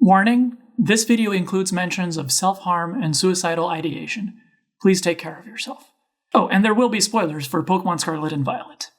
Warning, this video includes mentions of self-harm and suicidal ideation. Please take care of yourself. Oh, and there will be spoilers for Pokemon Scarlet and Violet.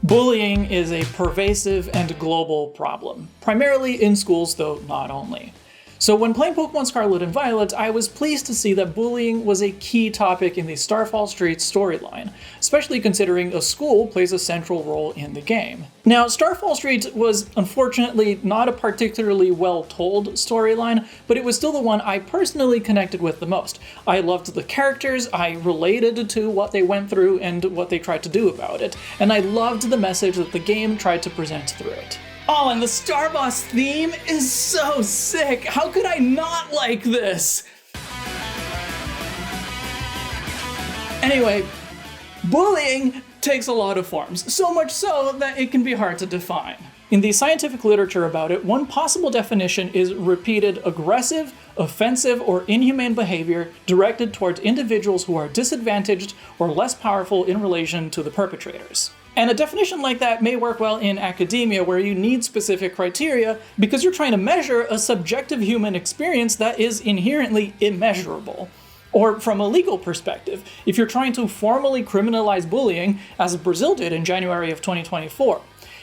Bullying is a pervasive and global problem, primarily in schools, though not only. So when playing Pokemon Scarlet and Violet, I was pleased to see that bullying was a key topic in the Starfall Streets storyline, especially considering a school plays a central role in the game. Now, Starfall Streets was unfortunately not a particularly well-told storyline, but it was still the one I personally connected with the most. I loved the characters, I related to what they went through and what they tried to do about it, and I loved the message that the game tried to present through it. Oh, and the Starboss theme is so sick! How could I not like this? Anyway, bullying takes a lot of forms, so much so that it can be hard to define. In the scientific literature about it, one possible definition is repeated aggressive, offensive, or inhumane behavior directed towards individuals who are disadvantaged or less powerful in relation to the perpetrators. And a definition like that may work well in academia, where you need specific criteria because you're trying to measure a subjective human experience that is inherently immeasurable. Or from a legal perspective, if you're trying to formally criminalize bullying, as Brazil did in January of 2024.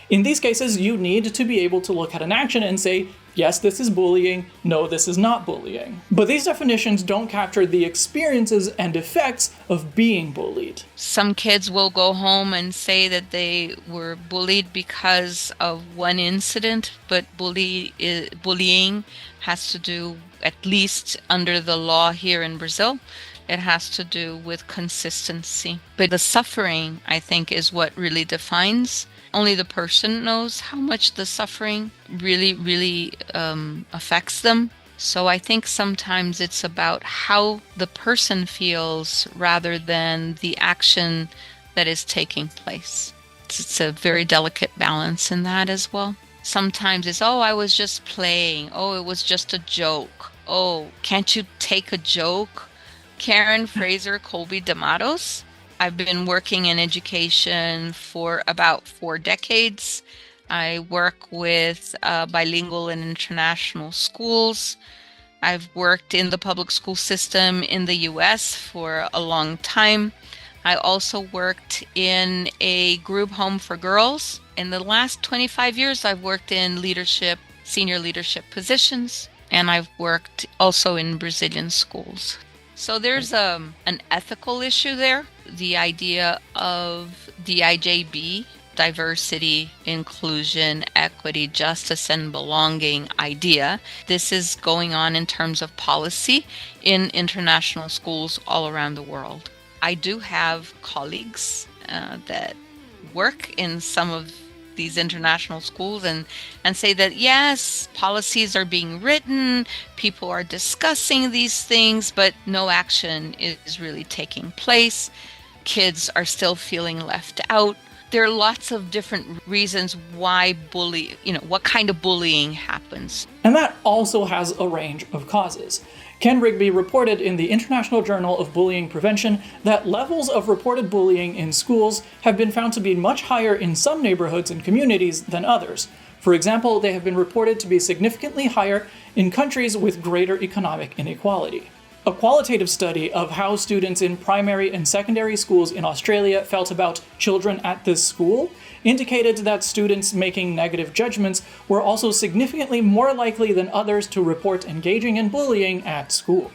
In these cases, you need to be able to look at an action and say, yes, this is bullying, no, this is not bullying. But these definitions don't capture the experiences and effects of being bullied. Some kids will go home and say that they were bullied because of one incident, but bullying has to do, at least under the law here in Brazil, it has to do with consistency. But the suffering, I think, is what really defines. Only the person knows how much the suffering really affects them. So I think sometimes it's about how the person feels rather than the action that is taking place. It's a very delicate balance in that as well. Sometimes it's, oh, I was just playing. Oh, it was just a joke. Oh, can't you take a joke? Karen Fraser Colby D'Amatos. I've been working in education for about 4 decades. I work with bilingual and international schools. I've worked in the public school system in the US for a long time. I also worked in a group home for girls. In the last 25 years, I've worked in leadership, senior leadership positions, and I've worked also in Brazilian schools. So there's an ethical issue there. The idea of DIJB, diversity, inclusion, equity, justice, and belonging idea. This is going on in terms of policy in international schools all around the world. I do have colleagues that work in some of these international schools and say that yes, policies are being written, people are discussing these things, but no action is really taking place. Kids are still feeling left out. There are lots of different reasons why what kind of bullying happens. And that also has a range of causes. Ken Rigby reported in the International Journal of Bullying Prevention that levels of reported bullying in schools have been found to be much higher in some neighborhoods and communities than others. For example, they have been reported to be significantly higher in countries with greater economic inequality. A qualitative study of how students in primary and secondary schools in Australia felt about children at this school indicated that students making negative judgments were also significantly more likely than others to report engaging in bullying at school.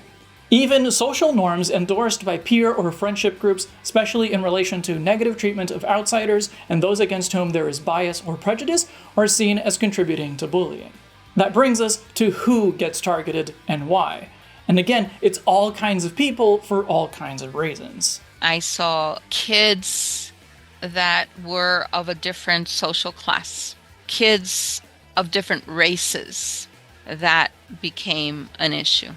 Even social norms endorsed by peer or friendship groups, especially in relation to negative treatment of outsiders and those against whom there is bias or prejudice, are seen as contributing to bullying. That brings us to who gets targeted and why. And again, it's all kinds of people for all kinds of reasons. I saw kids that were of a different social class, kids of different races, that became an issue.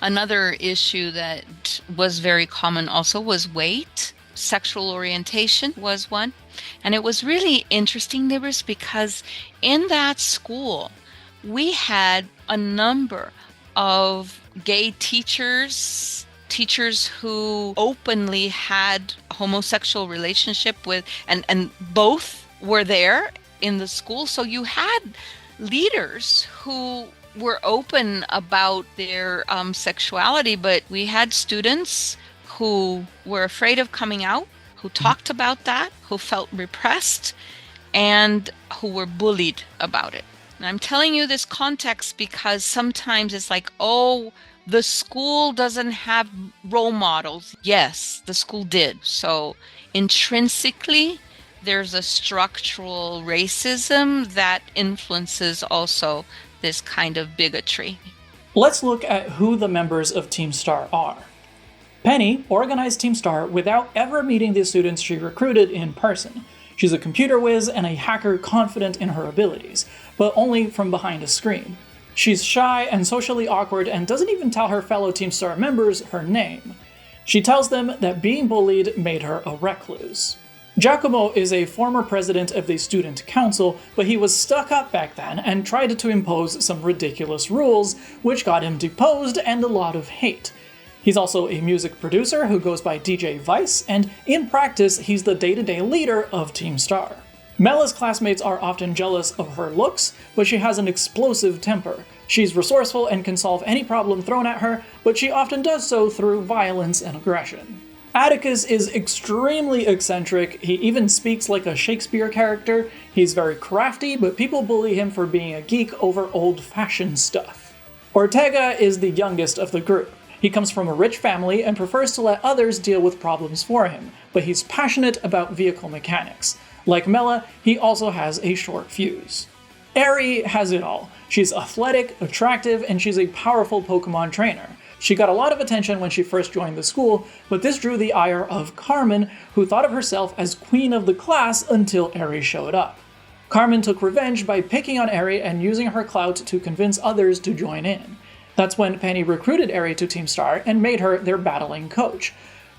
Another issue that was very common also was weight. Sexual orientation was one. And it was really interesting, neighbors, because in that school, we had a number of gay teachers who openly had homosexual relationship with, and both were there in the school. So you had leaders who were open about their sexuality, but we had students who were afraid of coming out, who talked about that, who felt repressed, and who were bullied about it. And I'm telling you this context because sometimes it's like, oh, the school doesn't have role models. Yes, the school did. So intrinsically, there's a structural racism that influences also this kind of bigotry. Let's look at who the members of Team Star are. Penny organized Team Star without ever meeting the students she recruited in person. She's a computer whiz and a hacker confident in her abilities, but only from behind a screen. She's shy and socially awkward and doesn't even tell her fellow Team Star members her name. She tells them that being bullied made her a recluse. Giacomo is a former president of the student council, but he was stuck up back then and tried to impose some ridiculous rules, which got him deposed and a lot of hate. He's also a music producer who goes by DJ Vice, and in practice, he's the day-to-day leader of Team Star. Mella's classmates are often jealous of her looks, but she has an explosive temper. She's resourceful and can solve any problem thrown at her, but she often does so through violence and aggression. Atticus is extremely eccentric. He even speaks like a Shakespeare character. He's very crafty, but people bully him for being a geek over old-fashioned stuff. Ortega is the youngest of the group. He comes from a rich family and prefers to let others deal with problems for him, but he's passionate about vehicle mechanics. Like Mella, he also has a short fuse. Eri has it all. She's athletic, attractive, and she's a powerful Pokemon trainer. She got a lot of attention when she first joined the school, but this drew the ire of Carmen, who thought of herself as queen of the class until Eri showed up. Carmen took revenge by picking on Eri and using her clout to convince others to join in. That's when Penny recruited Eri to Team Star and made her their battling coach.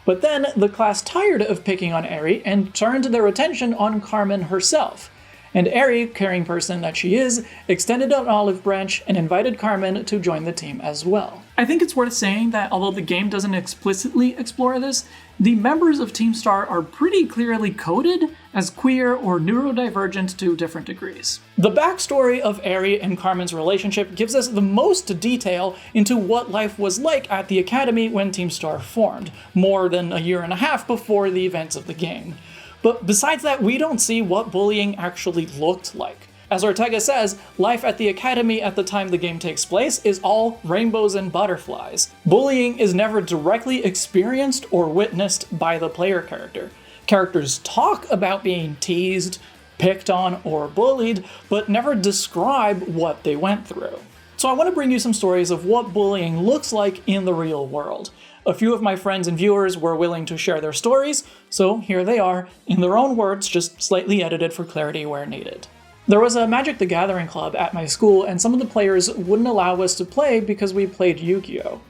But then the class tired of picking on Eri and turned their attention on Carmen herself. And Eri, caring person that she is, extended an olive branch and invited Carmen to join the team as well. I think it's worth saying that although the game doesn't explicitly explore this, the members of Team Star are pretty clearly coded as queer or neurodivergent to different degrees. The backstory of Eri and Carmen's relationship gives us the most detail into what life was like at the Academy when Team Star formed, more than a year and a half before the events of the game. But besides that, we don't see what bullying actually looked like. As Ortega says, life at the Academy at the time the game takes place is all rainbows and butterflies. Bullying is never directly experienced or witnessed by the player character. Characters talk about being teased, picked on, or bullied, but never describe what they went through. So I want to bring you some stories of what bullying looks like in the real world. A few of my friends and viewers were willing to share their stories, so here they are, in their own words, just slightly edited for clarity where needed. There was a Magic the Gathering club at my school, and some of the players wouldn't allow us to play because we played Yu-Gi-Oh!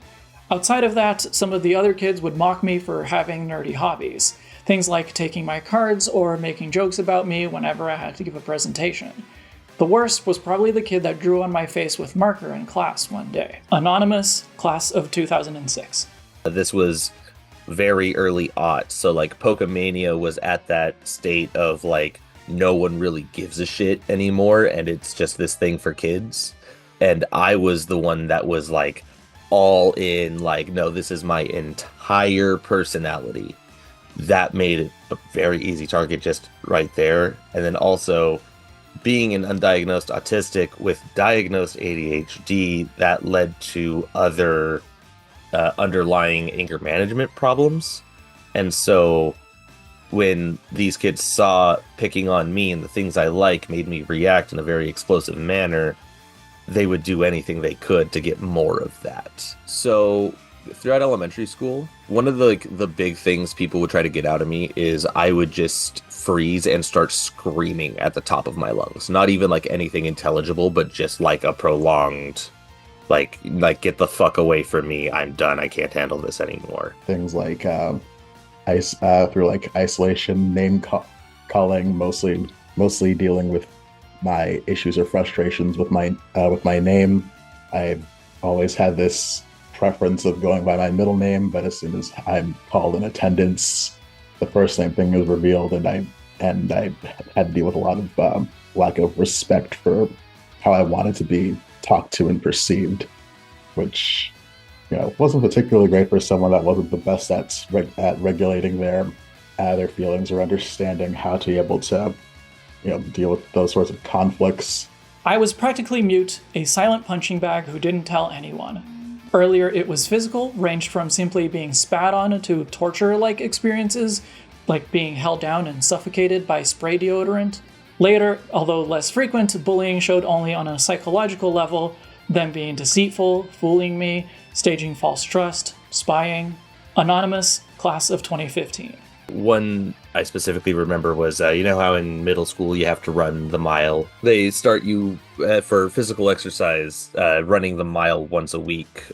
Outside of that, some of the other kids would mock me for having nerdy hobbies. Things like taking my cards or making jokes about me whenever I had to give a presentation. The worst was probably the kid that drew on my face with marker in class one day. Anonymous, class of 2006. This was very early aught, so like Pokemania was at that state of like no one really gives a shit anymore and it's just this thing for kids. And I was the one that was like all in, like, no, this is my entire personality. That made it a very easy target just right there. And then also being an undiagnosed autistic with diagnosed ADHD, that led to other underlying anger management problems. And so when these kids saw picking on me and the things I like made me react in a very explosive manner, they would do anything they could to get more of that. So throughout elementary school, one of the big things people would try to get out of me is I would just freeze and start screaming at the top of my lungs. Not even like anything intelligible, but just like a prolonged like get the fuck away from me, I'm done, I can't handle this anymore. Things like through like isolation, name calling, mostly dealing with my issues or frustrations with my name. I always had this preference of going by my middle name, but as soon as I'm called in attendance, the first name thing is revealed, and I had to deal with a lot of lack of respect for how I wanted to be talked to and perceived, which wasn't particularly great for someone that wasn't the best at regulating their feelings or understanding how to be able to deal with those sorts of conflicts. I was practically mute, a silent punching bag who didn't tell anyone. Earlier, it was physical, ranged from simply being spat on to torture-like experiences, like being held down and suffocated by spray deodorant. Later, although less frequent, bullying showed only on a psychological level, them being deceitful, fooling me, staging false trust, spying. Anonymous, class of 2015. One I specifically remember was, how in middle school you have to run the mile? They start you for physical exercise, running the mile once a week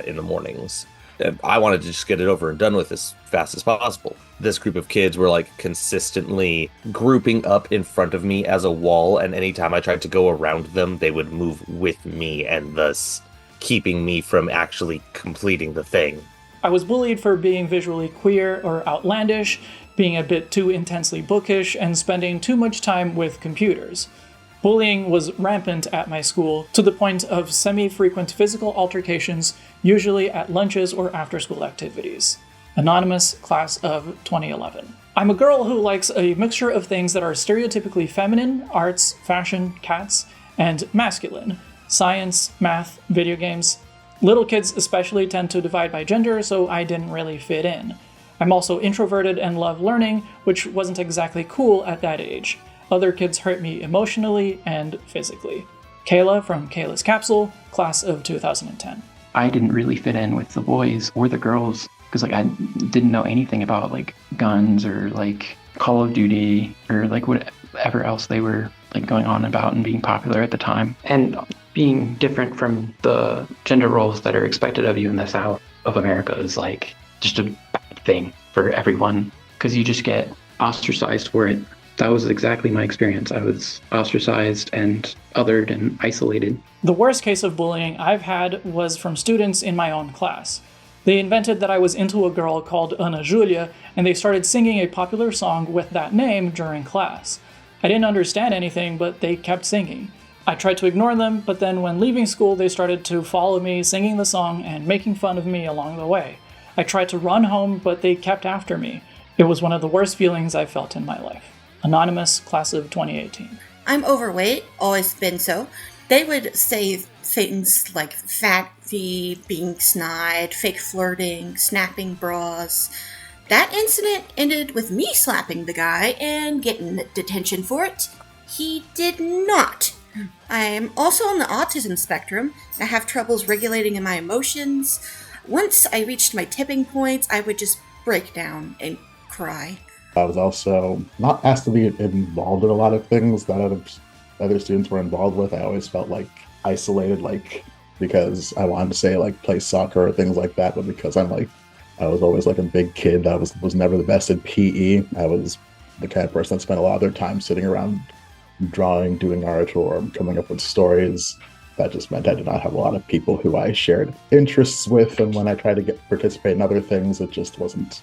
in the mornings. I wanted to just get it over and done with as fast as possible. This group of kids were like consistently grouping up in front of me as a wall, and anytime I tried to go around them, they would move with me, and thus keeping me from actually completing the thing. I was bullied for being visually queer or outlandish, being a bit too intensely bookish, and spending too much time with computers. Bullying was rampant at my school, to the point of semi-frequent physical altercations, usually at lunches or after-school activities. Anonymous, class of 2011. I'm a girl who likes a mixture of things that are stereotypically feminine, arts, fashion, cats, and masculine, science, math, video games. Little kids especially tend to divide by gender, so I didn't really fit in. I'm also introverted and love learning, which wasn't exactly cool at that age. Other kids hurt me emotionally and physically. Kayla from Kayla's Capsule, class of 2010. I didn't really fit in with the boys or the girls because I didn't know anything about guns or Call of Duty or whatever else they were going on about and being popular at the time. And being different from the gender roles that are expected of you in the South of America is just a bad thing for everyone because you just get ostracized for it. That was exactly my experience. I was ostracized and othered and isolated. The worst case of bullying I've had was from students in my own class. They invented that I was into a girl called Ana Julia, and they started singing a popular song with that name during class. I didn't understand anything, but they kept singing. I tried to ignore them, but then when leaving school, they started to follow me singing the song and making fun of me along the way. I tried to run home, but they kept after me. It was one of the worst feelings I've felt in my life. Anonymous, class of 2018. I'm overweight, always been so. They would say things like fatty, being snide, fake flirting, snapping bras. That incident ended with me slapping the guy and getting detention for it. He did not. I am also on the autism spectrum. I have troubles regulating my emotions. Once I reached my tipping points, I would just break down and cry. I was also not asked to be involved in a lot of things that other students were involved with. I always felt isolated, because I wanted to say play soccer or things like that, but because I was always a big kid that was never the best at PE. I was the kind of person that spent a lot of their time sitting around drawing, doing art, or coming up with stories. That just meant I did not have a lot of people who I shared interests with, and when I tried to participate in other things, it just wasn't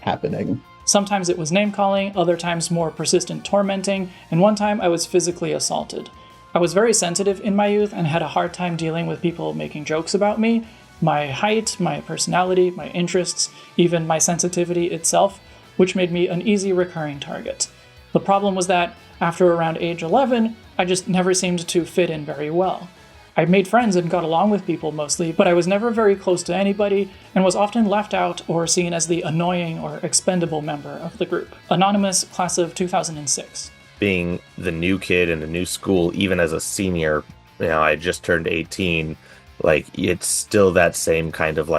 happening. Sometimes it was name-calling, other times more persistent tormenting, and one time I was physically assaulted. I was very sensitive in my youth and had a hard time dealing with people making jokes about me, my height, my personality, my interests, even my sensitivity itself, which made me an easy recurring target. The problem was that, after around age 11, I just never seemed to fit in very well. I made friends and got along with people mostly, but I was never very close to anybody and was often left out or seen as the annoying or expendable member of the group. Anonymous, class of 2006. Being the new kid in a new school, even as a senior, I just turned 18, it's still that same kind of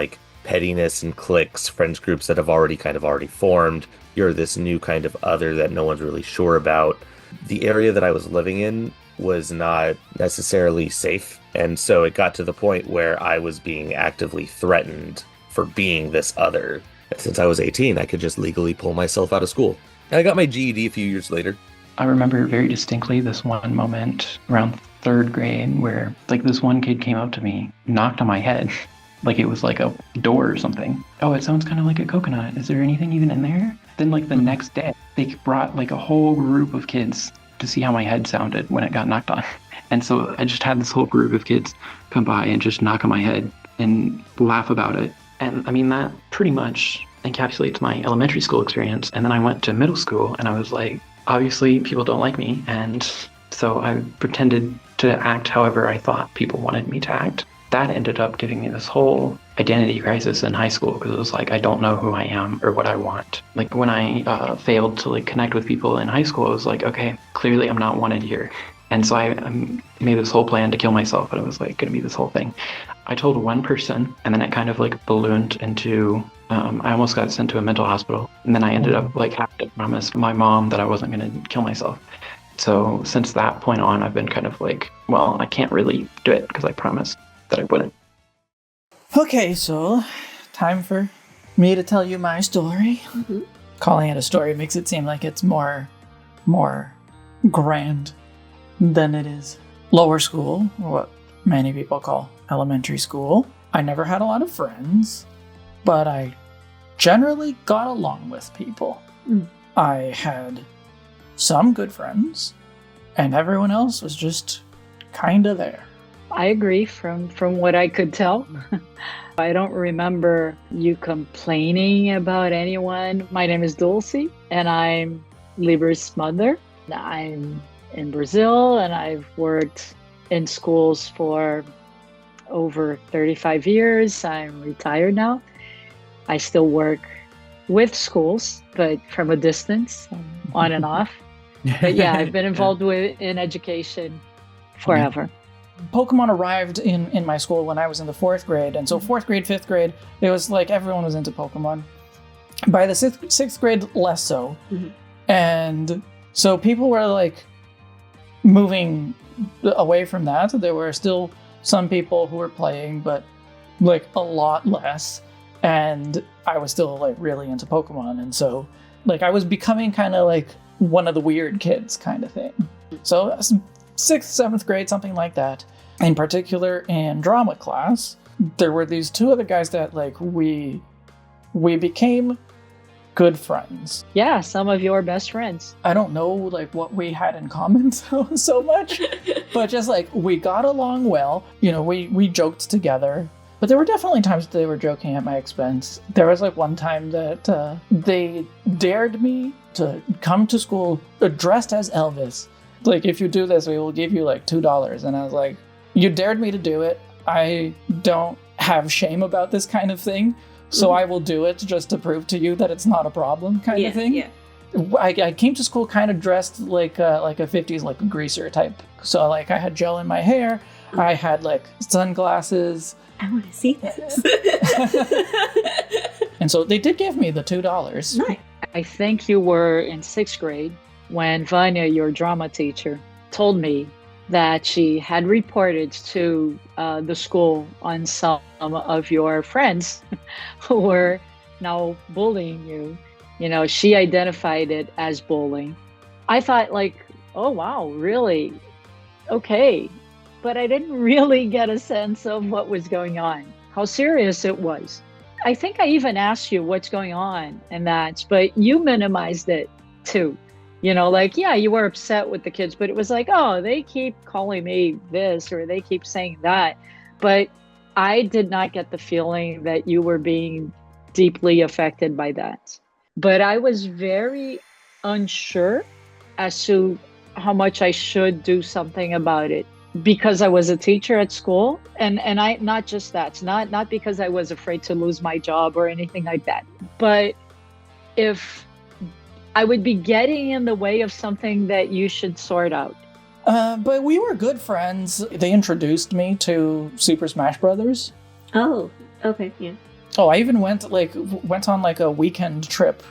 pettiness and cliques, friends groups that have already formed. You're this new kind of other that no one's really sure about. The area that I was living in was not necessarily safe, and so it got to the point where I was being actively threatened for being this other. Since I was 18, I could just legally pull myself out of school. And I got my GED a few years later. I remember very distinctly this one moment around 3rd grade where like this one kid came up to me, knocked on my head, like it was like a door or something. Oh, it sounds kind of like a coconut. Is there anything even in there? Then like the next day, they brought like a whole group of kids to see how my head sounded when it got knocked on. And so I just had this whole group of kids come by and just knock on my head and laugh about it. And I mean, that pretty much encapsulates my elementary school experience. And then I went to middle school and I was like, obviously people don't like me. And so I pretended to act however I thought people wanted me to act. That ended up giving me this whole identity crisis in high school because it was like, I don't know who I am or what I want. Like when I failed to like connect with people in high school, I was like, okay, clearly I'm not wanted here. And so I made this whole plan to kill myself, but it was like going to be this whole thing. I told one person, and then it kind of like ballooned into, I almost got sent to a mental hospital. And then I ended up like having to promise my mom that I wasn't going to kill myself. So since that point on, I've been kind of like, well, I can't really do it because I promised that I wouldn't. Okay, so time for me to tell you my story. Mm-hmm. Calling it a story makes it seem like it's more grand than it is. Lower school, or what many people call elementary school. I never had a lot of friends, but I generally got along with people. I had some good friends, and everyone else was just kinda there. I agree from what I could tell. I don't remember you complaining about anyone. My name is Dulcie, and I'm Libra's mother. I'm in Brazil, and I've worked in schools for over 35 years. I'm retired now. I still work with schools, but from a distance, on and off. But yeah, I've been involved in education forever. Pokemon arrived in my school when I was in the 4th grade, and so 4th grade, 5th grade, it was like everyone was into Pokemon. By the 6th grade, less so. Mm-hmm. And so people were like moving away from that. There were still some people who were playing, but like a lot less. And I was still like really into Pokemon, and so like I was becoming kind of like one of the weird kids kind of thing. So 6th, 7th grade, something like that. In particular, in drama class, there were these two other guys that like we became good friends. Yeah, some of your best friends. I don't know like what we had in common so much, but just like we got along well. You know, we joked together. But there were definitely times that they were joking at my expense. There was like one time that they dared me to come to school dressed as Elvis. Like, if you do this, we will give you like $2. And I was like, you dared me to do it. I don't have shame about this kind of thing. So I will do it just to prove to you that it's not a problem kind of thing. Yeah. I came to school kind of dressed like a 50s, like a greaser type. So like I had gel in my hair. I had like sunglasses. I want to see this. And so they did give me the $2. Nice. I think you were in 6th grade when Vanya, your drama teacher, told me that she had reported to the school on some of your friends who were now bullying you. You know, she identified it as bullying. I thought like, oh, wow, really? Okay. But I didn't really get a sense of what was going on, how serious it was. I think I even asked you what's going on and that, but you minimized it too. You know, like, yeah, you were upset with the kids, but it was like, oh, they keep calling me this or they keep saying that. But I did not get the feeling that you were being deeply affected by that. But I was very unsure as to how much I should do something about it. Because I was a teacher at school, and I not just that, not because I was afraid to lose my job or anything like that, but if I would be getting in the way of something that you should sort out. But we were good friends. They introduced me to Super Smash Brothers. Oh, okay, yeah. Oh, I even went on like a weekend trip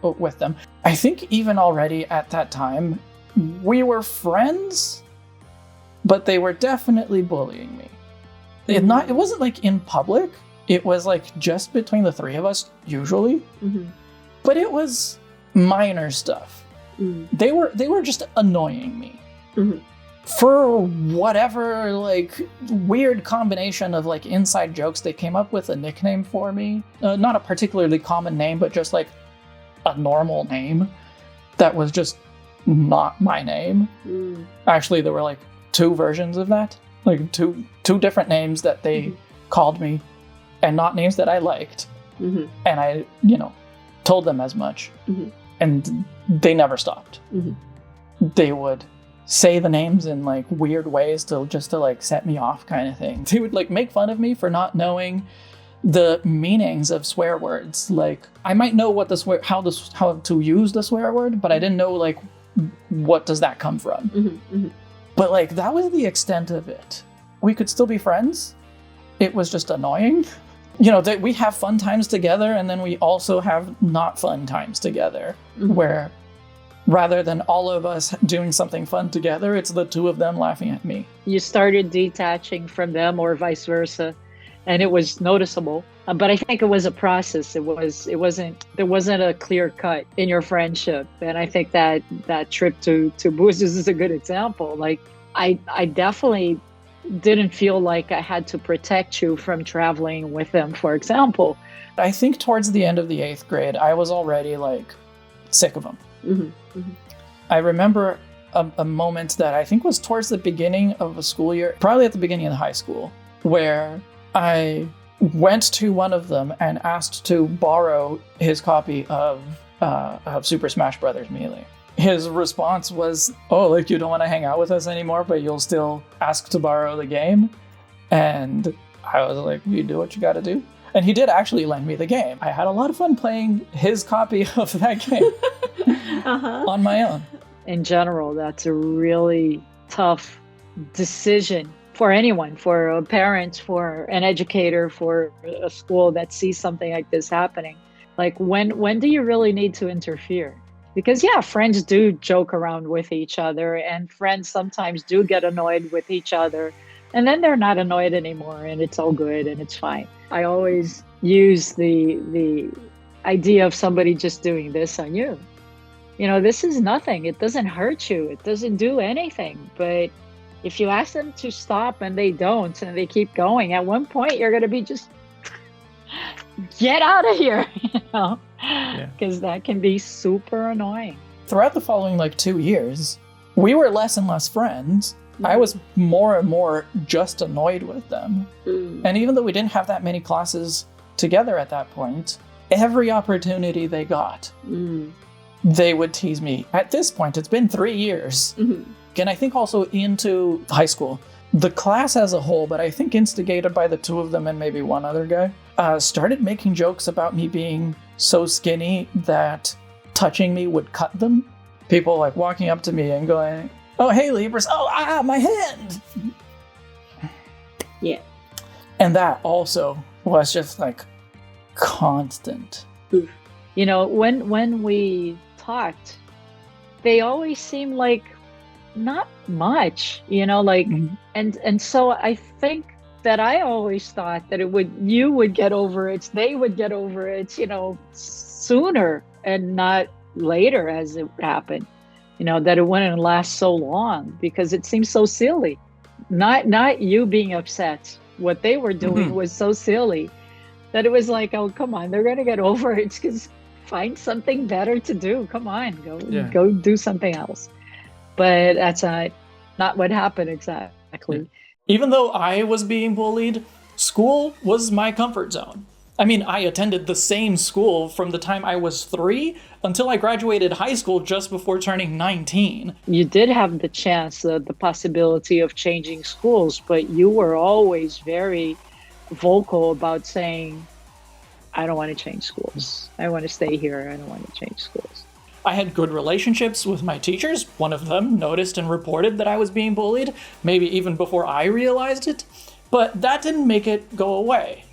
with them. I think even already at that time, we were friends. But they were definitely bullying me. It wasn't like in public. It was like just between the three of us, usually. Mm-hmm. But it was minor stuff. Mm-hmm. They were just annoying me. Mm-hmm. for whatever like weird combination of like inside jokes, they came up with a nickname for me. Not a particularly common name, but just like a normal name that was just not my name. Actually, there were like two versions of that, like two different names that they called me, and not names that I liked. And I, told them as much, and they never stopped. They would say the names in like weird ways to like set me off, kind of thing. They would like make fun of me for not knowing the meanings of swear words. Like I might know what how to use the swear word, but I didn't know like what does that come from. But like that was the extent of it. We could still be friends. It was just annoying. That we have fun times together, and then we also have not fun times together, where rather than all of us doing something fun together, it's the two of them laughing at me. You started detaching from them, or vice versa, and it was noticeable. But I think it was a process. There wasn't a clear cut in your friendship, and I think that trip to Boozers is a good example. Like I definitely didn't feel like I had to protect you from traveling with them, for example. I think towards the end of the 8th grade, I was already like sick of them. I remember a moment that I think was towards the beginning of a school year, probably at the beginning of the high school, where I went to one of them and asked to borrow his copy of Super Smash Bros. Melee. His response was, "Oh, like you don't want to hang out with us anymore, but you'll still ask to borrow the game?" And I was like, "You do what you got to do." And he did actually lend me the game. I had a lot of fun playing his copy of that game on my own. In general, that's a really tough decision for anyone, for a parent, for an educator, for a school that sees something like this happening. Like when do you really need to interfere? Because friends do joke around with each other, and friends sometimes do get annoyed with each other, and then they're not annoyed anymore, and it's all good and it's fine. I always use the idea of somebody just doing this on you. This is nothing. It doesn't hurt you. It doesn't do anything. But if you ask them to stop and they don't, and they keep going, at one point you're going to be just, get out of here, because that can be super annoying. Throughout the following 2 years, we were less and less friends. I was more and more just annoyed with them. And even though we didn't have that many classes together at that point, every opportunity they got, they would tease me. At this point, it's been 3 years. And I think also into high school, the class as a whole, but I think instigated by the two of them and maybe one other guy, started making jokes about me being so skinny that touching me would cut them. People walking up to me and going, "Oh, hey, Libras. Oh, my hand." Yeah. And that also was just constant. When we talked, they always seemed like not much, and so I think that I always thought that you would get over it, they would get over it, sooner and not later as it happened, that it wouldn't last so long because it seems so silly. Not you being upset. What they were doing was so silly that it was like, oh, come on, they're going to get over it, because find something better to do. Come on, go do something else. But that's not what happened exactly. Even though I was being bullied, school was my comfort zone. I mean, I attended the same school from the time I was 3 until I graduated high school just before turning 19. You did have the chance, the possibility of changing schools, but you were always very vocal about saying, I don't want to change schools. I want to stay here. I don't want to change schools. I had good relationships with my teachers. One of them noticed and reported that I was being bullied, maybe even before I realized it. But that didn't make it go away.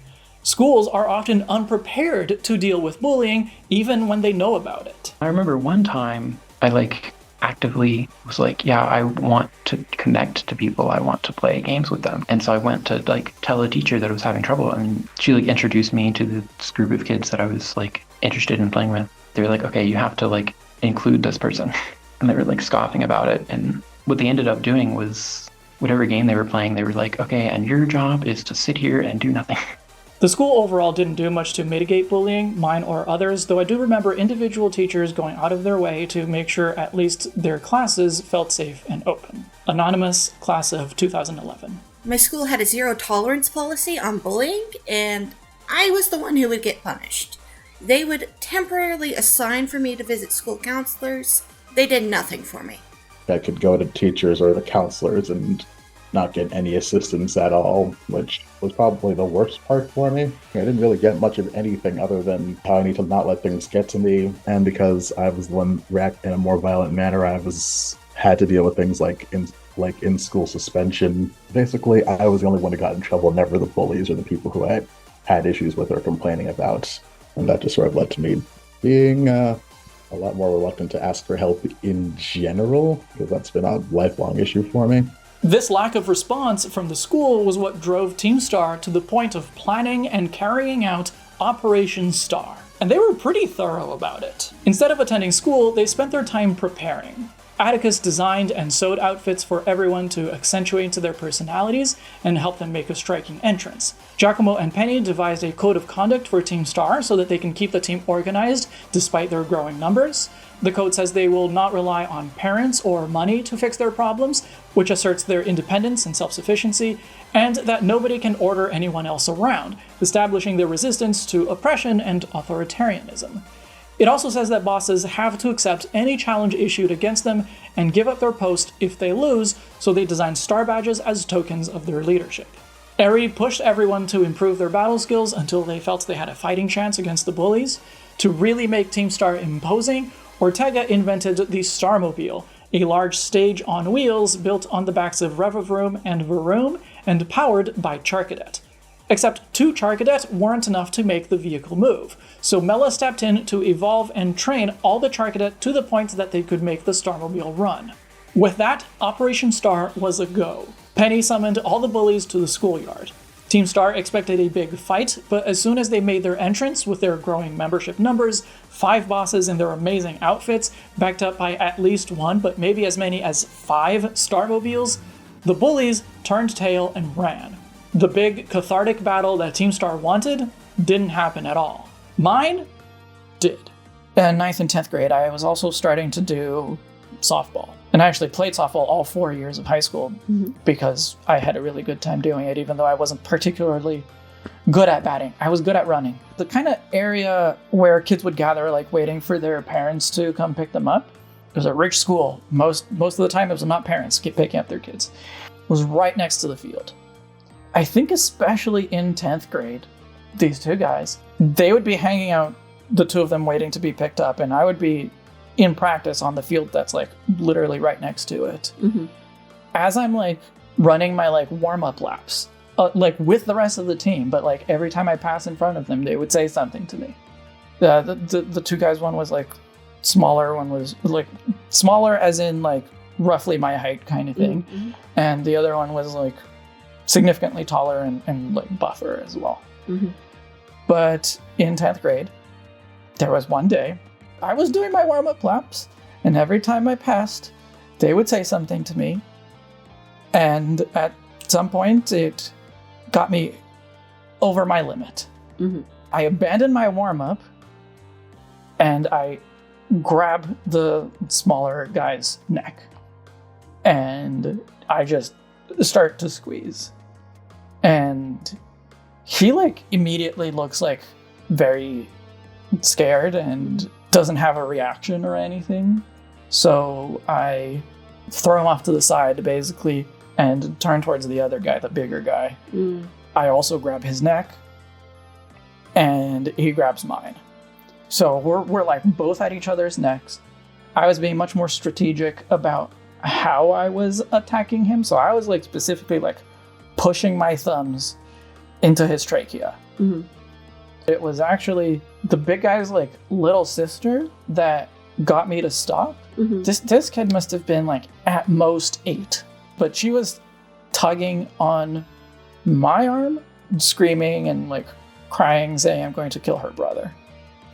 Schools are often unprepared to deal with bullying, even when they know about it. I remember one time I actively was I want to connect to people. I want to play games with them. And so I went to tell a teacher that I was having trouble, and she introduced me to this group of kids that I was interested in playing with. They were okay, you have to include this person. And they were scoffing about it. And what they ended up doing was whatever game they were playing, they were like, okay, and your job is to sit here and do nothing. The school overall didn't do much to mitigate bullying, mine or others, though I do remember individual teachers going out of their way to make sure at least their classes felt safe and open. Anonymous, class of 2011. My school had a zero tolerance policy on bullying, and I was the one who would get punished. They would temporarily assign for me to visit school counselors. They did nothing for me. I could go to teachers or the counselors and not get any assistance at all, which was probably the worst part for me. I didn't really get much of anything other than how I need to not let things get to me, and because I was the one react in a more violent manner, had to deal with things like in school suspension. Basically, I was the only one who got in trouble, never the bullies or the people who I had issues with or complaining about, and that just sort of led to me being a lot more reluctant to ask for help in general, because that's been a lifelong issue for me. This lack of response from the school was what drove Team Star to the point of planning and carrying out Operation Star. And they were pretty thorough about it. Instead of attending school, they spent their time preparing. Atticus designed and sewed outfits for everyone to accentuate their personalities and help them make a striking entrance. Giacomo and Penny devised a code of conduct for Team Star so that they can keep the team organized despite their growing numbers. The code says they will not rely on parents or money to fix their problems, which asserts their independence and self-sufficiency, and that nobody can order anyone else around, establishing their resistance to oppression and authoritarianism. It also says that bosses have to accept any challenge issued against them and give up their post if they lose, so they designed star badges as tokens of their leadership. Eri pushed everyone to improve their battle skills until they felt they had a fighting chance against the bullies. To really make Team Star imposing, Ortega invented the Starmobile, a large stage on wheels built on the backs of Revavroom and Varoom and powered by Charcadet. Except 2 Charcadet weren't enough to make the vehicle move, so Mela stepped in to evolve and train all the Charcadet to the point that they could make the Starmobile run. With that, Operation Star was a go. Penny summoned all the bullies to the schoolyard. Team Star expected a big fight, but as soon as they made their entrance with their growing membership numbers, 5 bosses in their amazing outfits, backed up by at least 1, but maybe as many as 5 Starmobiles, the bullies turned tail and ran. The big cathartic battle that Team Star wanted didn't happen at all. Mine did. In 9th and 10th grade, I was also starting to do softball. And I actually played softball all 4 years of high school because I had a really good time doing it, even though I wasn't particularly good at batting. I was good at running. The kind of area where kids would gather, like waiting for their parents to come pick them up, it was a rich school. Most of the time, it was not parents picking up their kids. It was right next to the field. I think especially in 10th grade, these 2 guys, they would be hanging out, the 2 of them waiting to be picked up, and I would be in practice on the field that's like literally right next to it. As I'm like running my like warm-up laps, like with the rest of the team, but like every time I pass in front of them, they would say something to me. The 2 guys, one was like smaller, one was like smaller as in like roughly my height kind of thing, and the other one was like significantly taller and like buffer as well. But in 10th grade, there was one day I was doing my warm-up laps, and every time I passed, they would say something to me, and at some point, it got me over my limit. I abandoned my warm-up, and I grabbed the smaller guy's neck, and I just start to squeeze. And he like immediately looks like very scared and doesn't have a reaction or anything. So I throw him off to the side basically and turn towards the other guy, the bigger guy. I also grab his neck and he grabs mine. So we're like both at each other's necks. I was being much more strategic about how I was attacking him. So I was like specifically like pushing my thumbs into his trachea. It was actually the big guy's like little sister that got me to stop. This kid must have been like at most 8, but she was tugging on my arm, screaming and like crying, saying I'm going to kill her brother.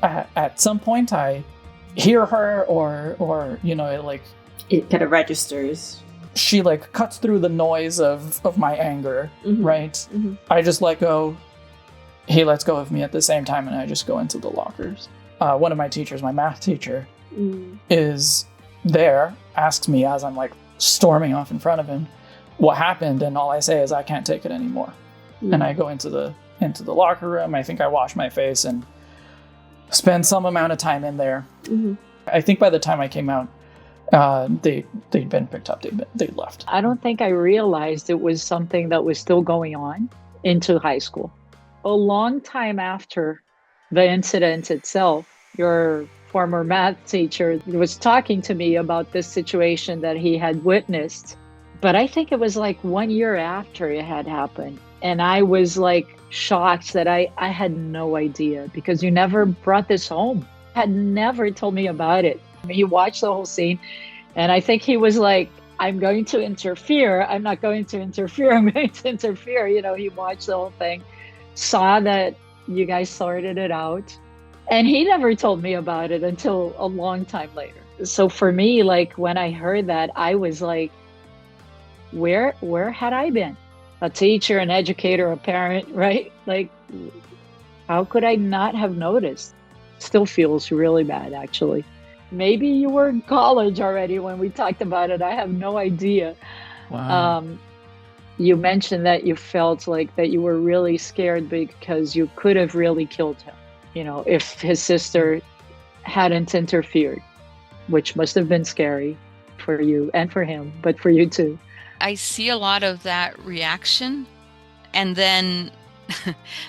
At some point I hear her or you know, it kind of registers. she like cuts through the noise of my anger, right? Mhm. I just let go. He lets go of me at the same time, and I just go into the lockers. One of my teachers, my math teacher, is there, asks me as I'm like storming off in front of him what happened, and all I say is I can't take it anymore. And I go into the locker room. I think I wash my face and spend some amount of time in there. I think by the time I came out, they'd been picked up. They'd left. I don't think I realized it was something that was still going on into high school. A long time after the incident itself, your former math teacher was talking to me about this situation that he had witnessed. But I think it was like 1 year after it had happened. And I was like shocked that I had no idea, because you never brought this home. Had never told me about it. I mean, he watched the whole scene, and I think he was like, I'm going to interfere. I'm not going to interfere. I'm going to interfere. You know, he watched the whole thing, saw that you guys sorted it out. And he never told me about it until a long time later. So for me, like when I heard that, I was like, where had I been? A teacher, an educator, a parent, right? Like, how could I not have noticed? Still feels really bad, actually. Maybe you were in college already when we talked about it. I have no idea. Wow. You mentioned that you felt like that you were really scared because you could have really killed him, you know, if his sister hadn't interfered, which must have been scary for you and for him, but for you too. I see a lot of that reaction, and then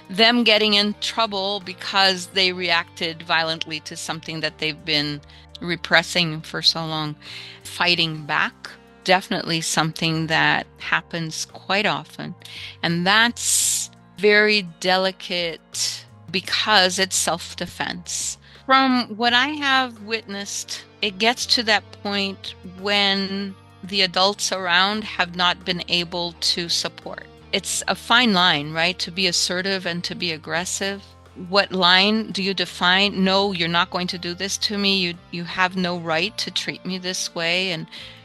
them getting in trouble because they reacted violently to something that they've been repressing for so long. Fighting back, definitely something that happens quite often. And that's very delicate because it's self-defense. From what I have witnessed, it gets to that point when the adults around have not been able to support. It's a fine line, right? To be assertive and to be aggressive. What line do you define? No, you're not going to do this to me. You have no right to treat me this way.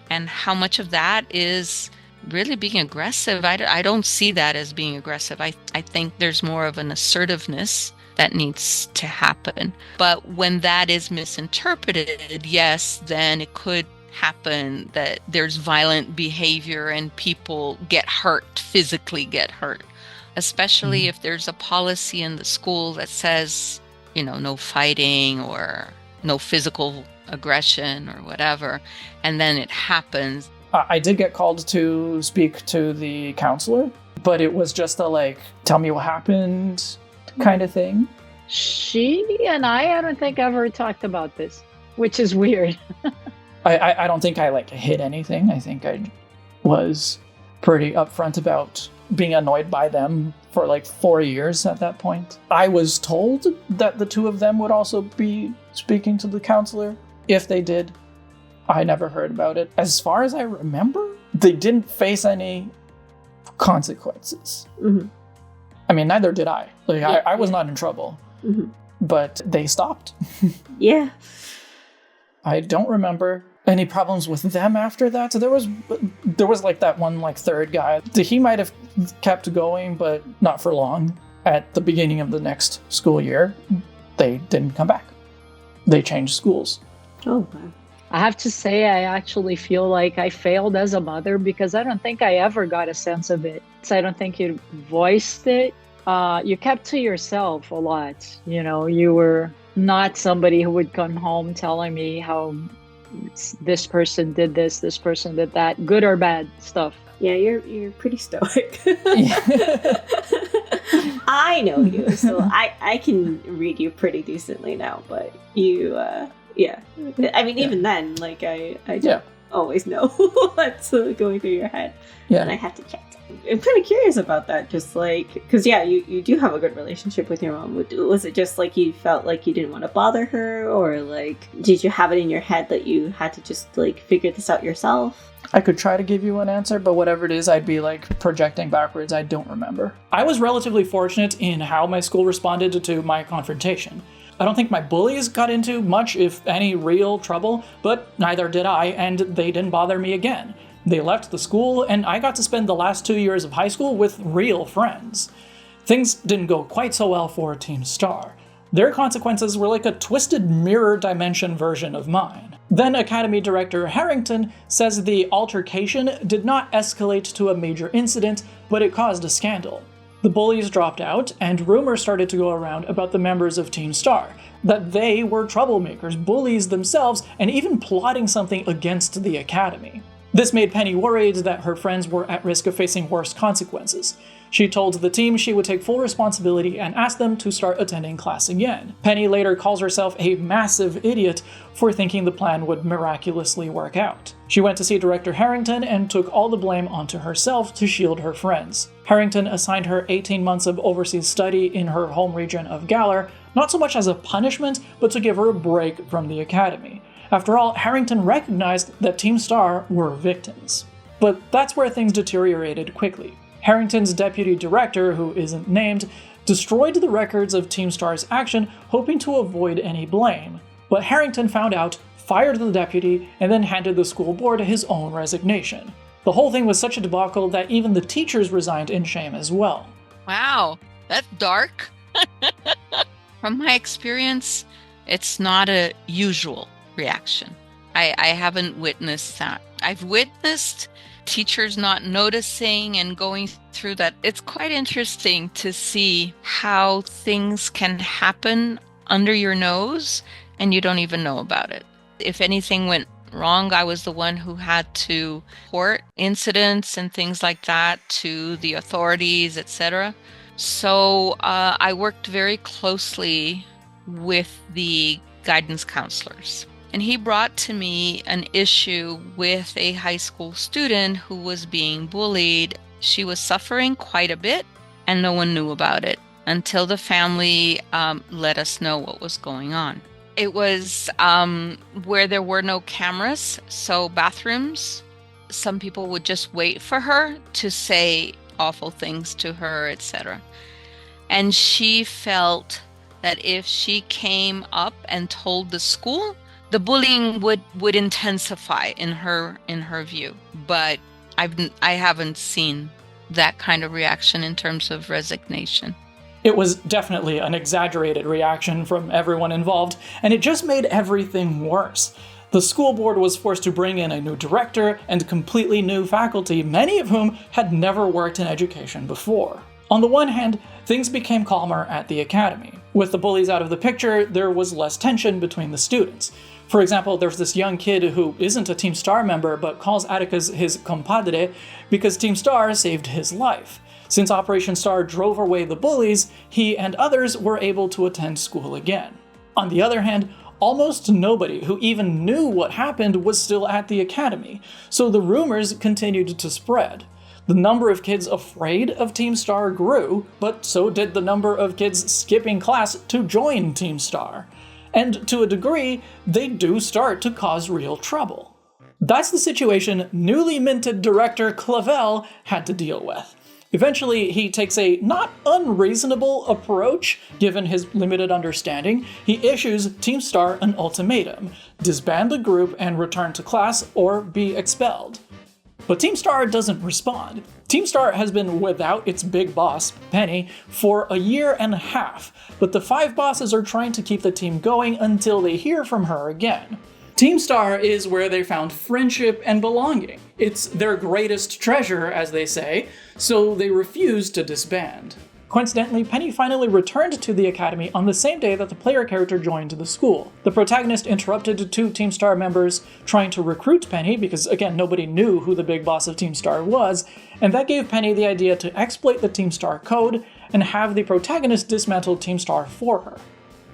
And how much of that is really being aggressive? I don't see that as being aggressive. I think there's more of an assertiveness that needs to happen. But when that is misinterpreted, yes, then it could happen that there's violent behavior and people get hurt, physically get hurt, especially if there's a policy in the school that says, you know, no fighting or no physical aggression or whatever, and then it happens. I did get called to speak to the counselor, but it was just a like, tell me what happened kind of thing. She and I don't think ever talked about this, which is weird. I don't think I like hid anything. I think I was pretty upfront about being annoyed by them for like 4 years at that point. I was told that the two of them would also be speaking to the counselor. If they did, I never heard about it. As far as I remember, they didn't face any consequences. I mean, neither did I. Like, yeah. I was not in trouble, but they stopped. Yeah. I don't remember any problems with them after that. So there was like that one like third guy. He might have kept going, but not for long. At the beginning of the next school year, they didn't come back. They changed schools. Oh, wow. I have to say, I actually feel like I failed as a mother because I don't think I ever got a sense of it. So I don't think you voiced it. You kept to yourself a lot. You know, you were not somebody who would come home telling me how this person did this person did that, good or bad stuff. Yeah, you're pretty stoic. I know you, so I can read you pretty decently now, but you, yeah. I mean, even then, like, I don't always know what's going through your head, and I have to check. I'm kind of curious about that, just like, because you do have a good relationship with your mom. Was it just like you felt like you didn't want to bother her, or like did you have it in your head that you had to just like figure this out yourself? I could try to give you an answer, but whatever it is, I'd be like projecting backwards. I don't remember. I was relatively fortunate in how my school responded to my confrontation. I don't think my bullies got into much, if any, real trouble, but neither did I, and they didn't bother me again. They left the school, and I got to spend the last 2 years of high school with real friends. Things didn't go quite so well for Team Star. Their consequences were like a twisted mirror dimension version of mine. Then Academy Director Harrington says the altercation did not escalate to a major incident, but it caused a scandal. The bullies dropped out, and rumors started to go around about the members of Team Star, that they were troublemakers, bullies themselves, and even plotting something against the Academy. This made Penny worried that her friends were at risk of facing worse consequences. She told the team she would take full responsibility and asked them to start attending class again. Penny later calls herself a massive idiot for thinking the plan would miraculously work out. She went to see Director Harrington and took all the blame onto herself to shield her friends. Harrington assigned her 18 months of overseas study in her home region of Galar, not so much as a punishment, but to give her a break from the Academy. After all, Harrington recognized that Team Star were victims. But that's where things deteriorated quickly. Harrington's deputy director, who isn't named, destroyed the records of Team Star's action, hoping to avoid any blame. But Harrington found out, fired the deputy, and then handed the school board his own resignation. The whole thing was such a debacle that even the teachers resigned in shame as well. Wow, that's dark. From my experience, it's not a usual reaction. I haven't witnessed that. I've witnessed teachers not noticing and going through that. It's quite interesting to see how things can happen under your nose and you don't even know about it. If anything went wrong, I was the one who had to report incidents and things like that to the authorities, etc. So I worked very closely with the guidance counselors. And he brought to me an issue with a high school student who was being bullied. She was suffering quite a bit, and no one knew about it until the family let us know what was going on. It was where there were no cameras, so bathrooms. Some people would just wait for her to say awful things to her, etc. And she felt that if she came up and told the school, the bullying would intensify in her view. But I haven't seen that kind of reaction in terms of resignation. It was definitely an exaggerated reaction from everyone involved, and it just made everything worse. The school board was forced to bring in a new director and completely new faculty, many of whom had never worked in education before. On the one hand, things became calmer at the academy. With the bullies out of the picture, there was less tension between the students. For example, there's this young kid who isn't a Team Star member but calls Atticus his compadre because Team Star saved his life. Since Operation Star drove away the bullies, he and others were able to attend school again. On the other hand, almost nobody who even knew what happened was still at the academy, so the rumors continued to spread. The number of kids afraid of Team Star grew, but so did the number of kids skipping class to join Team Star. And to a degree, they do start to cause real trouble. That's the situation newly minted director Clavel had to deal with. Eventually, he takes a not unreasonable approach, given his limited understanding. He issues Team Star an ultimatum: disband the group and return to class or be expelled. But Team Star doesn't respond. Team Star has been without its big boss, Penny, for a year and a half, but the 5 bosses are trying to keep the team going until they hear from her again. Team Star is where they found friendship and belonging. It's their greatest treasure, as they say, so they refuse to disband. Coincidentally, Penny finally returned to the academy on the same day that the player character joined the school. The protagonist interrupted 2 Team Star members trying to recruit Penny because, again, nobody knew who the big boss of Team Star was, and that gave Penny the idea to exploit the Team Star code and have the protagonist dismantle Team Star for her.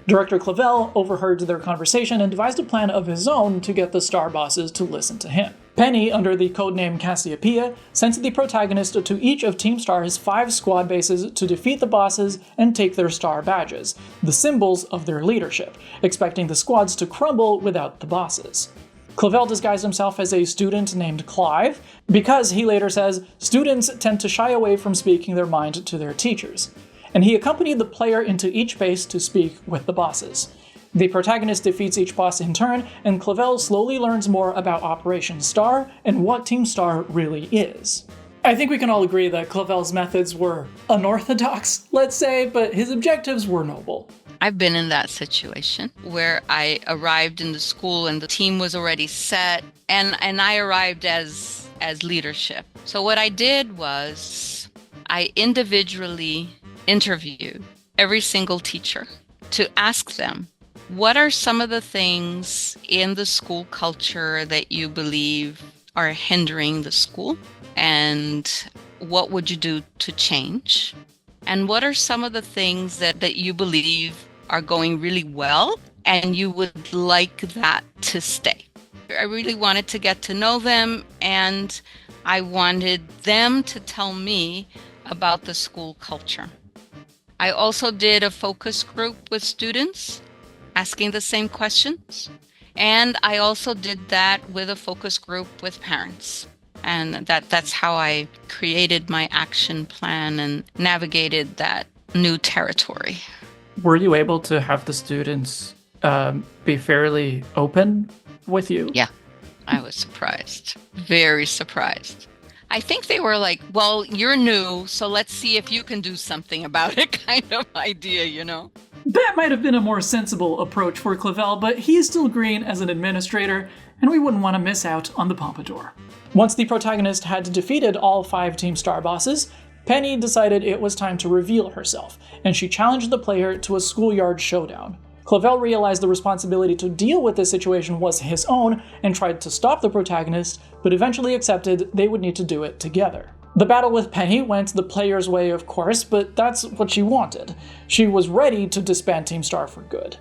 Director Clavel overheard their conversation and devised a plan of his own to get the Star bosses to listen to him. Penny, under the codename Cassiopeia, sent the protagonist to each of Team Star's 5 squad bases to defeat the bosses and take their Star badges, the symbols of their leadership, expecting the squads to crumble without the bosses. Clavel disguised himself as a student named Clive, because, he later says, students tend to shy away from speaking their mind to their teachers. And he accompanied the player into each base to speak with the bosses. The protagonist defeats each boss in turn, and Clavel slowly learns more about Operation Star and what Team Star really is. I think we can all agree that Clavel's methods were unorthodox, let's say, but his objectives were noble. I've been in that situation where I arrived in the school and the team was already set, and I arrived as leadership. So what I did was I individually interviewed every single teacher to ask them, what are some of the things in the school culture that you believe are hindering the school? And what would you do to change? And what are some of the things that you believe are going really well and you would like that to stay? I really wanted to get to know them, and I wanted them to tell me about the school culture. I also did a focus group with students asking the same questions. And I also did that with a focus group with parents. And that's how I created my action plan and navigated that new territory. Were you able to have the students be fairly open with you? Yeah, I was surprised. Very surprised. I think they were like, well, you're new, so let's see if you can do something about it kind of idea, you know? That might have been a more sensible approach for Clavel, but he's still green as an administrator, and we wouldn't want to miss out on the Pompadour. Once the protagonist had defeated all 5 Team Star bosses, Penny decided it was time to reveal herself, and she challenged the player to a schoolyard showdown. Clavel realized the responsibility to deal with this situation was his own and tried to stop the protagonist, but eventually accepted they would need to do it together. The battle with Penny went the player's way, of course, but that's what she wanted. She was ready to disband Team Star for good.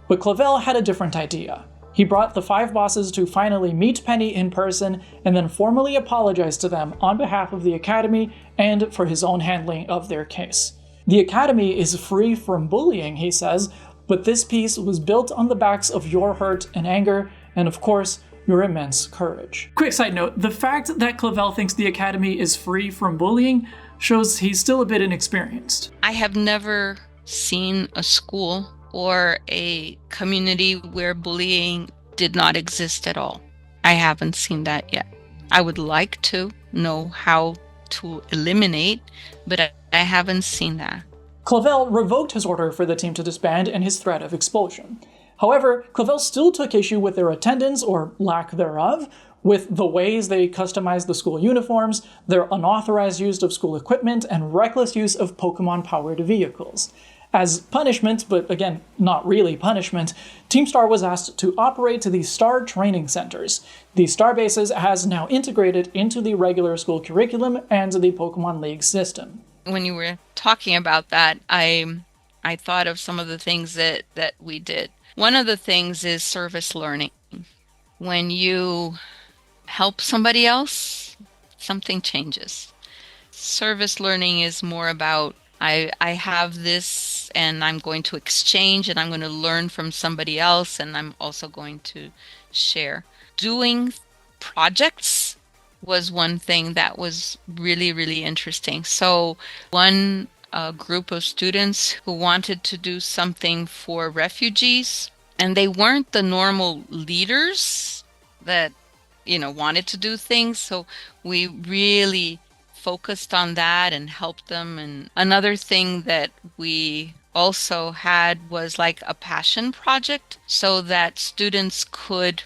But Clavel had a different idea. He brought the 5 bosses to finally meet Penny in person and then formally apologize to them on behalf of the Academy and for his own handling of their case. The Academy is free from bullying, he says, but this piece was built on the backs of your hurt and anger, and of course, your immense courage. Quick side note, the fact that Clavel thinks the Academy is free from bullying shows he's still a bit inexperienced. I have never seen a school or a community where bullying did not exist at all. I haven't seen that yet. I would like to know how to eliminate, but I haven't seen that. Clavel revoked his order for the team to disband and his threat of expulsion. However, Clavel still took issue with their attendance, or lack thereof, with the ways they customized the school uniforms, their unauthorized use of school equipment, and reckless use of Pokemon-powered vehicles. As punishment, but again, not really punishment, Team Star was asked to operate the Star Training Centers. The Star Bases has now integrated into the regular school curriculum and the Pokemon League system. When you were talking about that, I thought of some of the things that we did. One of the things is service learning. When you help somebody else, something changes. Service learning is more about, I have this and I'm going to exchange and I'm going to learn from somebody else and I'm also going to share. Doing projects was one thing that was really, really interesting. So one group of students who wanted to do something for refugees, and they weren't the normal leaders that, wanted to do things. So we really focused on that and helped them. And another thing that we also had was like a passion project so that students could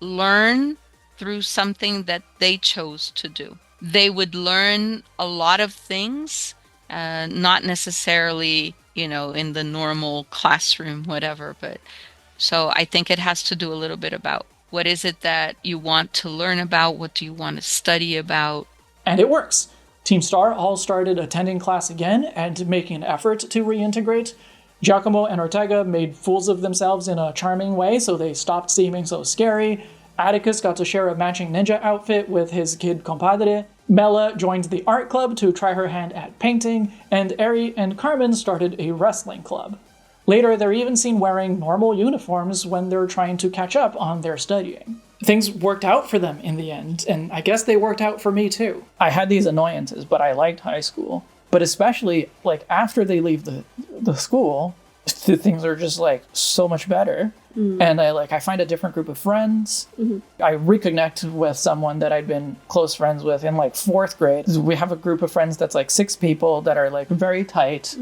learn through something that they chose to do. They would learn a lot of things, not necessarily, in the normal classroom, whatever. But so I think it has to do a little bit about what is it that you want to learn about? What do you want to study about? And it works. Team Star all started attending class again and making an effort to reintegrate. Giacomo and Ortega made fools of themselves in a charming way, so they stopped seeming so scary. Atticus got to share a matching ninja outfit with his kid compadre. Bella joined the art club to try her hand at painting, and Eri and Carmen started a wrestling club. Later, they're even seen wearing normal uniforms when they're trying to catch up on their studying. Things worked out for them in the end, and I guess they worked out for me too. I had these annoyances, but I liked high school. But especially, after they leave the school, things are just like so much better. And I find a different group of friends. I reconnect with someone that I'd been close friends with in like 4th grade. We have a group of friends that's like 6 people that are like very tight.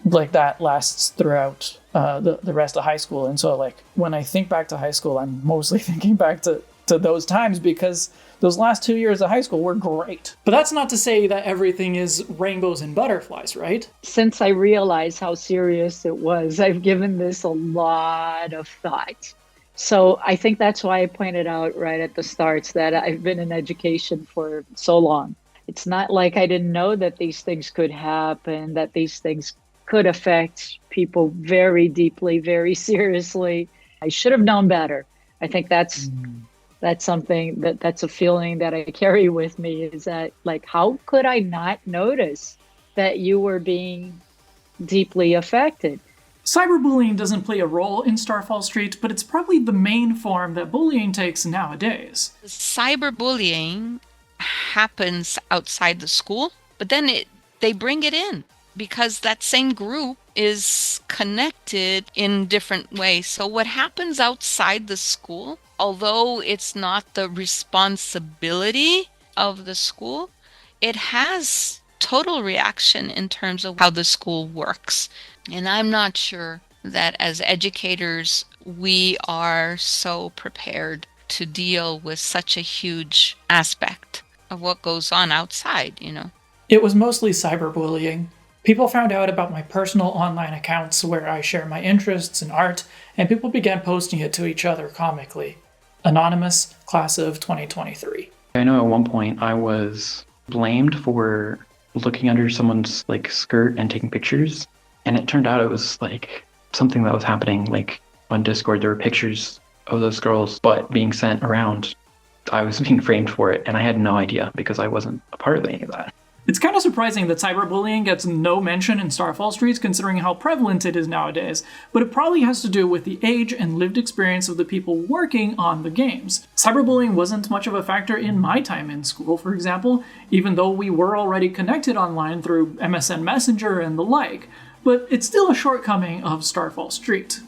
Like that lasts throughout the rest of high school. And so like when I think back to high school, I'm mostly thinking back to those times because those last 2 years of high school were great. But that's not to say that everything is rainbows and butterflies, right? Since I realized how serious it was, I've given this a lot of thought. So I think that's why I pointed out right at the start that I've been in education for so long. It's not like I didn't know that these things could happen, that these things could affect people very deeply, very seriously. I should have known better. I think that's something that's a feeling that I carry with me, is that like, how could I not notice that you were being deeply affected? Cyberbullying doesn't play a role in Starfall Street, but it's probably the main form that bullying takes nowadays. Cyberbullying happens outside the school, but then they bring it in because that same group is connected in different ways. So what happens outside the school, although it's not the responsibility of the school, it has total reaction in terms of how the school works. And I'm not sure that as educators, we are so prepared to deal with such a huge aspect of what goes on outside, It was mostly cyberbullying. People found out about my personal online accounts where I share my interests in art, and people began posting it to each other comically. Anonymous, class of 2023. I know at one point I was blamed for looking under someone's like skirt and taking pictures, and it turned out it was like something that was happening like on Discord. There were pictures of those girls but being sent around. I was being framed for it, and I had no idea because I wasn't a part of any of that. It's kind of surprising that cyberbullying gets no mention in Starfall Streets considering how prevalent it is nowadays, but it probably has to do with the age and lived experience of the people working on the games. Cyberbullying wasn't much of a factor in my time in school, for example, even though we were already connected online through MSN Messenger and the like, but it's still a shortcoming of Starfall Street.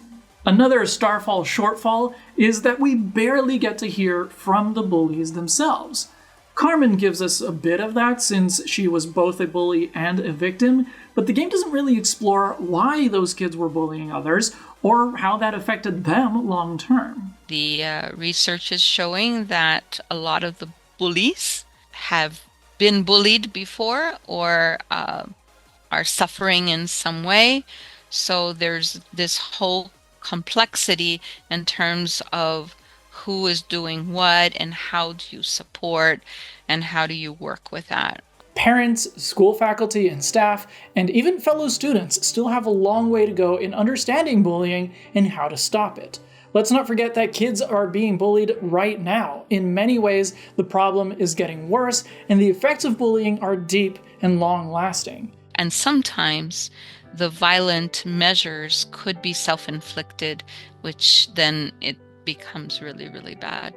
Another Starfall shortfall is that we barely get to hear from the bullies themselves. Carmen gives us a bit of that since she was both a bully and a victim, but the game doesn't really explore why those kids were bullying others or how that affected them long term. The research is showing that a lot of the bullies have been bullied before or are suffering in some way. So there's this whole complexity in terms of who is doing what and how do you support and how do you work with that. Parents, school faculty and staff, and even fellow students still have a long way to go in understanding bullying and how to stop it. Let's not forget that kids are being bullied right now. In many ways, the problem is getting worse, and the effects of bullying are deep and long-lasting. And sometimes the violent measures could be self-inflicted, which then it becomes really, really bad.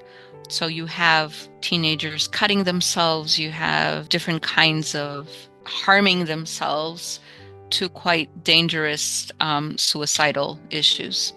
So you have teenagers cutting themselves, you have different kinds of harming themselves to quite dangerous suicidal issues.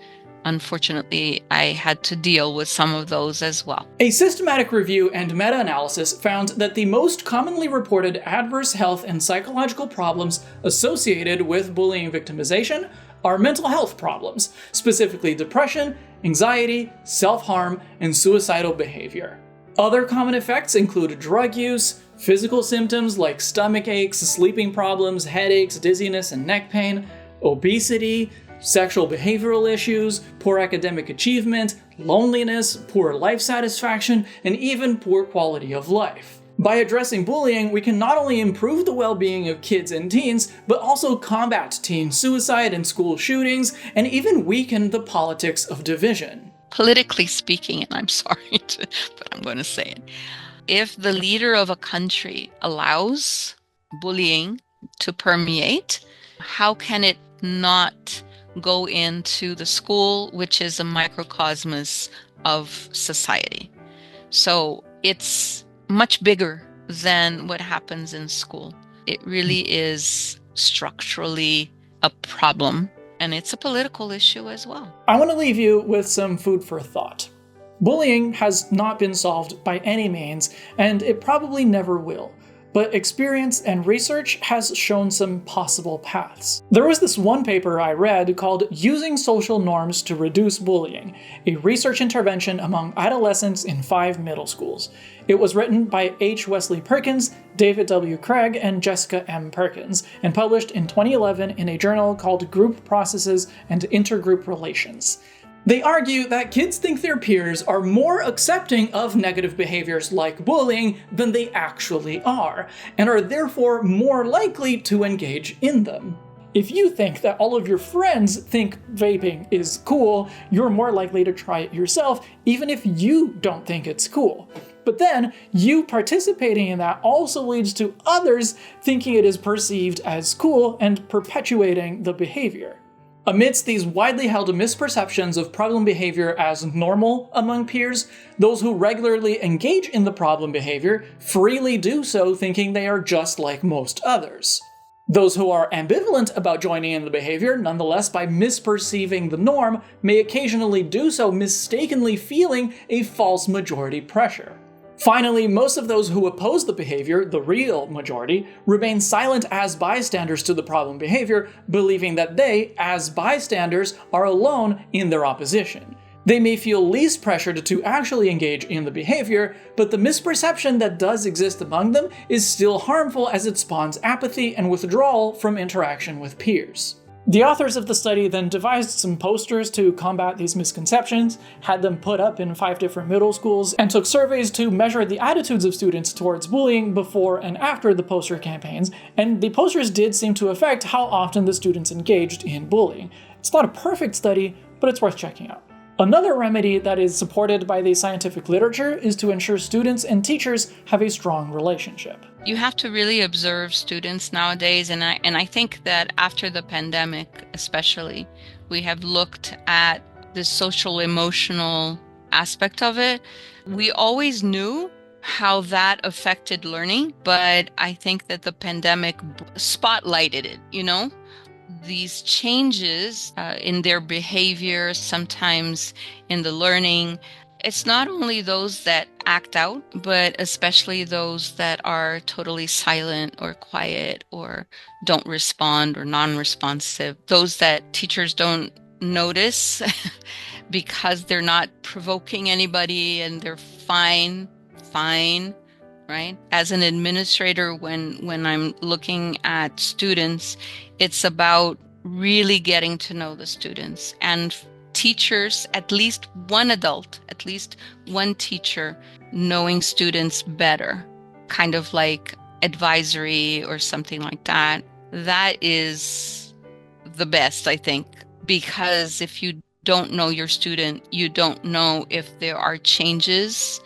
Unfortunately, I had to deal with some of those as well. A systematic review and meta-analysis found that the most commonly reported adverse health and psychological problems associated with bullying victimization are mental health problems, specifically depression, anxiety, self-harm, and suicidal behavior. Other common effects include drug use, physical symptoms like stomach aches, sleeping problems, headaches, dizziness, and neck pain, obesity, sexual behavioral issues, poor academic achievement, loneliness, poor life satisfaction, and even poor quality of life. By addressing bullying, we can not only improve the well-being of kids and teens, but also combat teen suicide and school shootings, and even weaken the politics of division. Politically speaking, and I'm sorry, but I'm going to say it, if the leader of a country allows bullying to permeate, how can it not go into the school, which is a microcosmos of society? So it's much bigger than what happens in school. It really is structurally a problem, and it's a political issue as well. I want to leave you with some food for thought. Bullying has not been solved by any means, and it probably never will. But experience and research has shown some possible paths. There was this one paper I read called Using Social Norms to Reduce Bullying, a research intervention among adolescents in 5 middle schools. It was written by H. Wesley Perkins, David W. Craig, and Jessica M. Perkins, and published in 2011 in a journal called Group Processes and Intergroup Relations. They argue that kids think their peers are more accepting of negative behaviors like bullying than they actually are, and are therefore more likely to engage in them. If you think that all of your friends think vaping is cool, you're more likely to try it yourself, even if you don't think it's cool. But then, you participating in that also leads to others thinking it is perceived as cool and perpetuating the behavior. Amidst these widely held misperceptions of problem behavior as normal among peers, those who regularly engage in the problem behavior freely do so thinking they are just like most others. Those who are ambivalent about joining in the behavior, nonetheless by misperceiving the norm, may occasionally do so mistakenly feeling a false majority pressure. Finally, most of those who oppose the behavior, the real majority, remain silent as bystanders to the problem behavior, believing that they, as bystanders, are alone in their opposition. They may feel least pressured to actually engage in the behavior, but the misperception that does exist among them is still harmful as it spawns apathy and withdrawal from interaction with peers. The authors of the study then devised some posters to combat these misconceptions, had them put up in 5 different middle schools, and took surveys to measure the attitudes of students towards bullying before and after the poster campaigns, and the posters did seem to affect how often the students engaged in bullying. It's not a perfect study, but it's worth checking out. Another remedy that is supported by the scientific literature is to ensure students and teachers have a strong relationship. You have to really observe students nowadays, and I think that after the pandemic especially, we have looked at the social emotional aspect of it. We always knew how that affected learning, but I think that the pandemic spotlighted it, These changes in their behavior, sometimes in the learning, it's not only those that act out, but especially those that are totally silent or quiet or don't respond or non-responsive. Those that teachers don't notice because they're not provoking anybody and they're fine, right? As an administrator, when I'm looking at students, it's about really getting to know the students, and teachers, at least one adult, at least one teacher, knowing students better, kind of like advisory or something like that. That is the best, I think, because if you don't know your student, you don't know if there are changes,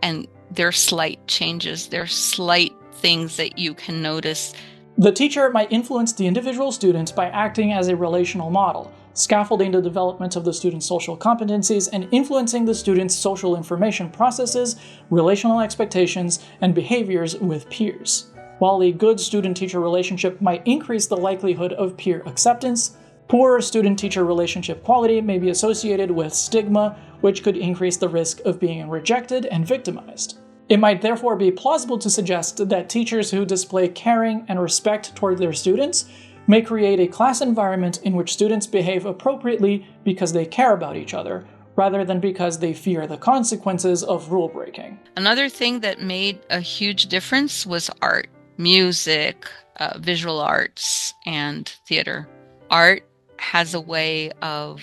and they're slight changes, they're slight things that you can notice. The teacher might influence the individual student by acting as a relational model, scaffolding the development of the student's social competencies and influencing the student's social information processes, relational expectations, and behaviors with peers. While a good student-teacher relationship might increase the likelihood of peer acceptance, poor student-teacher relationship quality may be associated with stigma, which could increase the risk of being rejected and victimized. It might therefore be plausible to suggest that teachers who display caring and respect toward their students may create a class environment in which students behave appropriately because they care about each other, rather than because they fear the consequences of rule breaking. Another thing that made a huge difference was art, music, visual arts, and theater. Art has a way of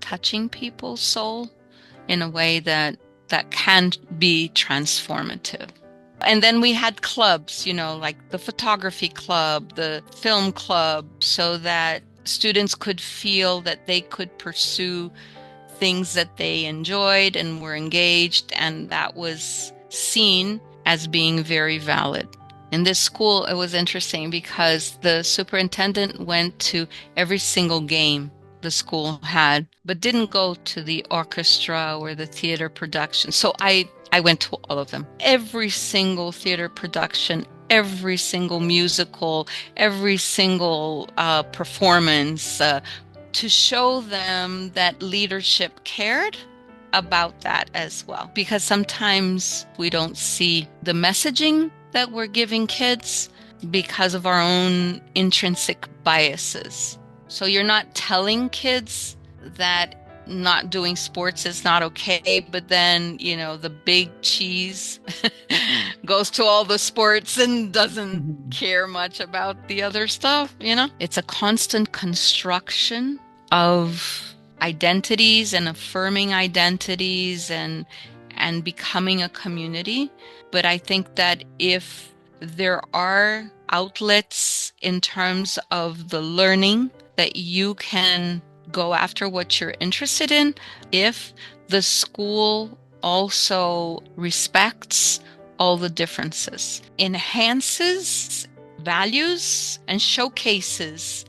touching people's soul in a way that can be transformative. And then we had clubs, like the photography club, the film club, so that students could feel that they could pursue things that they enjoyed and were engaged, and that was seen as being very valid. In this school, it was interesting because the superintendent went to every single game the school had, but didn't go to the orchestra or the theater production. So I went to all of them. Every single theater production every single musical, every single performance, to show them that leadership cared about that as well. Because sometimes we don't see the messaging that we're giving kids because of our own intrinsic biases. So you're not telling kids that not doing sports is not okay, but then, the big cheese goes to all the sports and doesn't care much about the other stuff, It's a constant construction of identities and affirming identities and becoming a community. But I think that if there are outlets in terms of the learning that you can go after what you're interested in, if the school also respects all the differences, enhances values, and showcases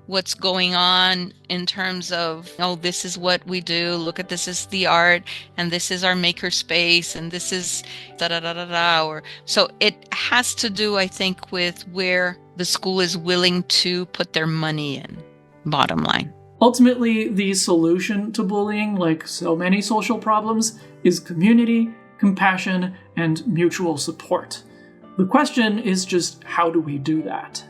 what's going on in terms of, this is what we do, look at this is the art, and this is our maker space, and this is or so it has to do, I think, with where the school is willing to put their money in, bottom line. Ultimately, the solution to bullying, like so many social problems, is community, compassion, and mutual support. The question is just, how do we do that?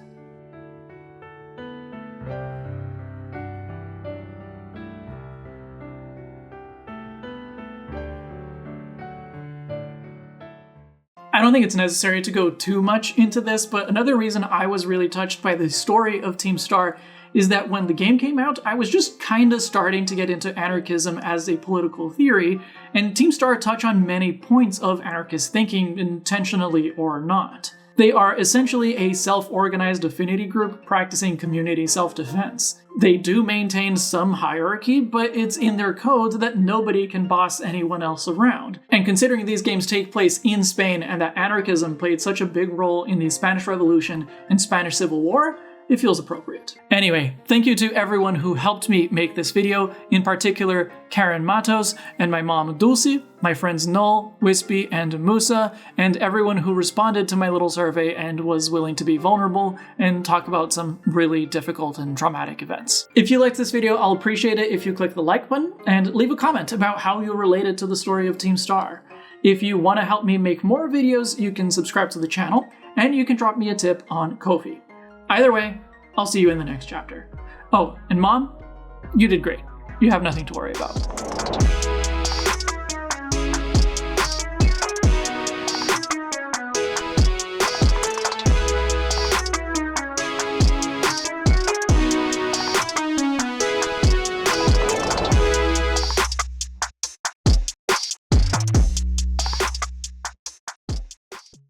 I don't think it's necessary to go too much into this, but another reason I was really touched by the story of Team Star is that when the game came out, I was just kind of starting to get into anarchism as a political theory, and Team Star touch on many points of anarchist thinking, intentionally or not. They are essentially a self-organized affinity group practicing community self-defense. They do maintain some hierarchy, but it's in their code that nobody can boss anyone else around. And considering these games take place in Spain and that anarchism played such a big role in the Spanish Revolution and Spanish Civil War, it feels appropriate. Anyway, thank you to everyone who helped me make this video, in particular Karen Matos and my mom Dulce, my friends Noel, Wispy, and Musa, and everyone who responded to my little survey and was willing to be vulnerable and talk about some really difficult and traumatic events. If you liked this video, I'll appreciate it if you click the like button and leave a comment about how you related to the story of Team Star. If you want to help me make more videos, you can subscribe to the channel, and you can drop me a tip on Ko-fi. Either way, I'll see you in the next chapter. Oh, and Mom, you did great. You have nothing to worry about.